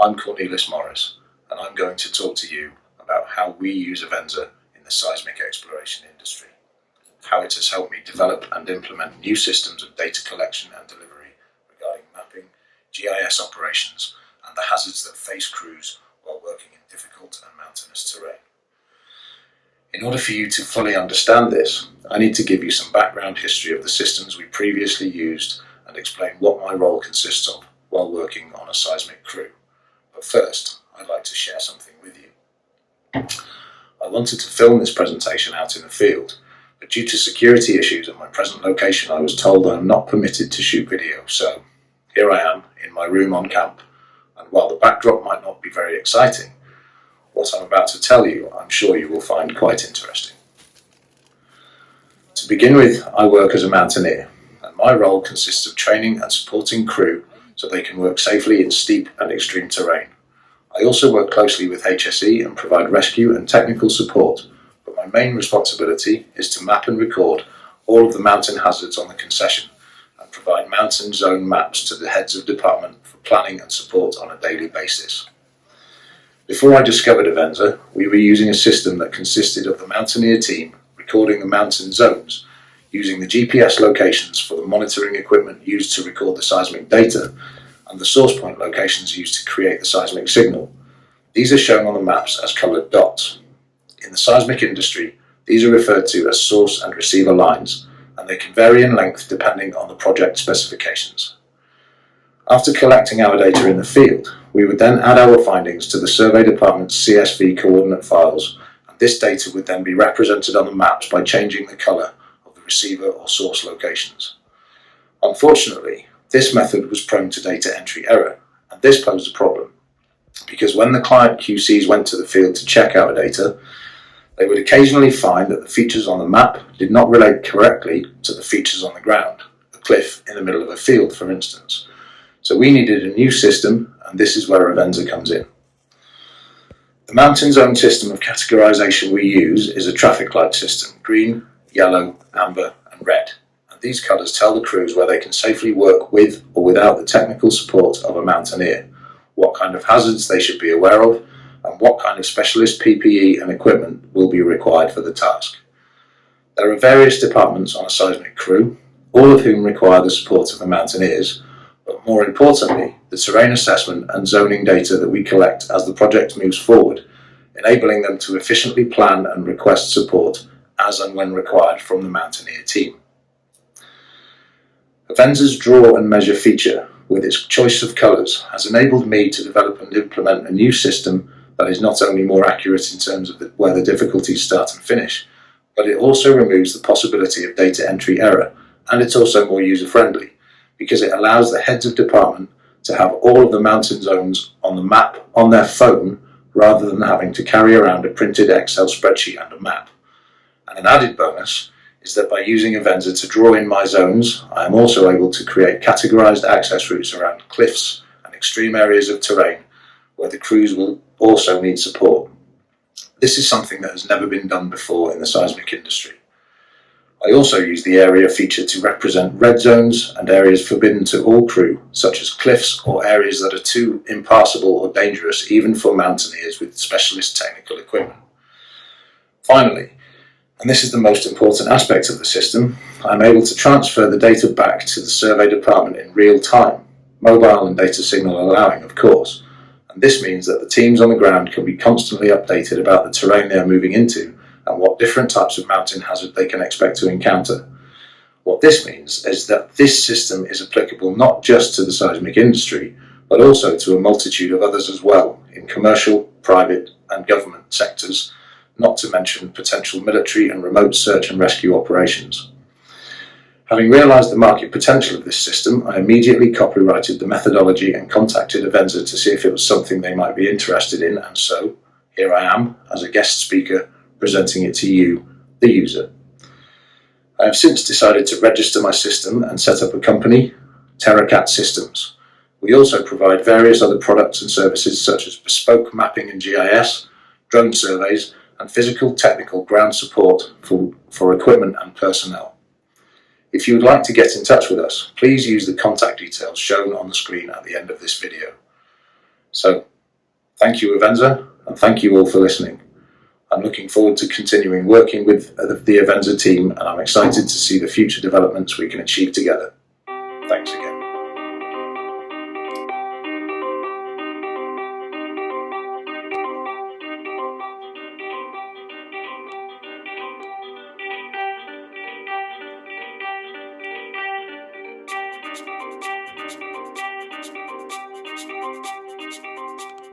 I'm Cornelius Morris, and I'm going to talk to you about how we use Avenza in the seismic exploration industry, how it has helped me develop and implement new systems of data collection and delivery regarding mapping, GIS operations, and the hazards that face crews while working in difficult and mountainous terrain. In order for you to fully understand this, I need to give you some background history of the systems we previously used and explain what my role consists of while working on a seismic crew. But first, I'd like to share something with you. I wanted to film this presentation out in the field, but due to security issues at my present location, I was told I am not permitted to shoot video. So here I am in my room on camp, and while the backdrop might not be very exciting, what I'm about to tell you, I'm sure you will find quite interesting. To begin with, I work as a mountaineer, and my role consists of training and supporting crew so they can work safely in steep and extreme terrain. I also work closely with HSE and provide rescue and technical support, but my main responsibility is to map and record all of the mountain hazards on the concession and provide mountain zone maps to the heads of department for planning and support on a daily basis. Before I discovered Avenza, we were using a system that consisted of the mountaineer team recording the mountain zones, using the GPS locations for the monitoring equipment used to record the seismic data, and the source point locations used to create the seismic signal. These are shown on the maps as coloured dots. In the seismic industry, these are referred to as source and receiver lines, and they can vary in length depending on the project specifications. After collecting our data in the field, we would then add our findings to the survey department's CSV coordinate files, and this data would then be represented on the maps by changing the colour of the receiver or source locations. Unfortunately, this method was prone to data entry error, and this posed a problem, because when the client QCs went to the field to check our data, they would occasionally find that the features on the map did not relate correctly to the features on the ground, a cliff in the middle of a field, for instance. So we needed a new system, and this is where Avenza comes in. The mountain zone system of categorization we use is a traffic light system: green, yellow, amber, and red. And these colors tell the crews where they can safely work with or without the technical support of a mountaineer, what kind of hazards they should be aware of, and what kind of specialist PPE and equipment will be required for the task. There are various departments on a seismic crew, all of whom require the support of the mountaineers, but more importantly, the terrain assessment and zoning data that we collect as the project moves forward, enabling them to efficiently plan and request support as and when required from the mountaineer team. Avenza's draw and measure feature, with its choice of colours, has enabled me to develop and implement a new system that is not only more accurate in terms of where the difficulties start and finish, but it also removes the possibility of data entry error, and it's also more user-friendly, because it allows the heads of department to have all of the mountain zones on the map on their phone rather than having to carry around a printed Excel spreadsheet and a map. And an added bonus is that by using Avenza to draw in my zones, I am also able to create categorized access routes around cliffs and extreme areas of terrain where the crews will also need support. This is something that has never been done before in the seismic industry. I also use the area feature to represent red zones and areas forbidden to all crew, such as cliffs or areas that are too impassable or dangerous even for mountaineers with specialist technical equipment. Finally, and this is the most important aspect of the system, I'm able to transfer the data back to the survey department in real time, mobile and data signal allowing, of course, and this means that the teams on the ground can be constantly updated about the terrain they are moving into and what different types of mountain hazard they can expect to encounter. What this means is that this system is applicable not just to the seismic industry, but also to a multitude of others as well, in commercial, private and government sectors, not to mention potential military and remote search and rescue operations. Having realised the market potential of this system, I immediately copyrighted the methodology and contacted Avenza to see if it was something they might be interested in, and so here I am as a guest speaker presenting it to you, the user. I have since decided to register my system and set up a company, Terracat Systems. We also provide various other products and services such as bespoke mapping and GIS, drone surveys, and physical technical ground support for equipment and personnel. If you would like to get in touch with us, please use the contact details shown on the screen at the end of this video. So, Thank you, Avenza, and thank you all for listening. I'm looking forward to continuing working with the Avenza team, and I'm excited to see the future developments we can achieve together. Thanks again.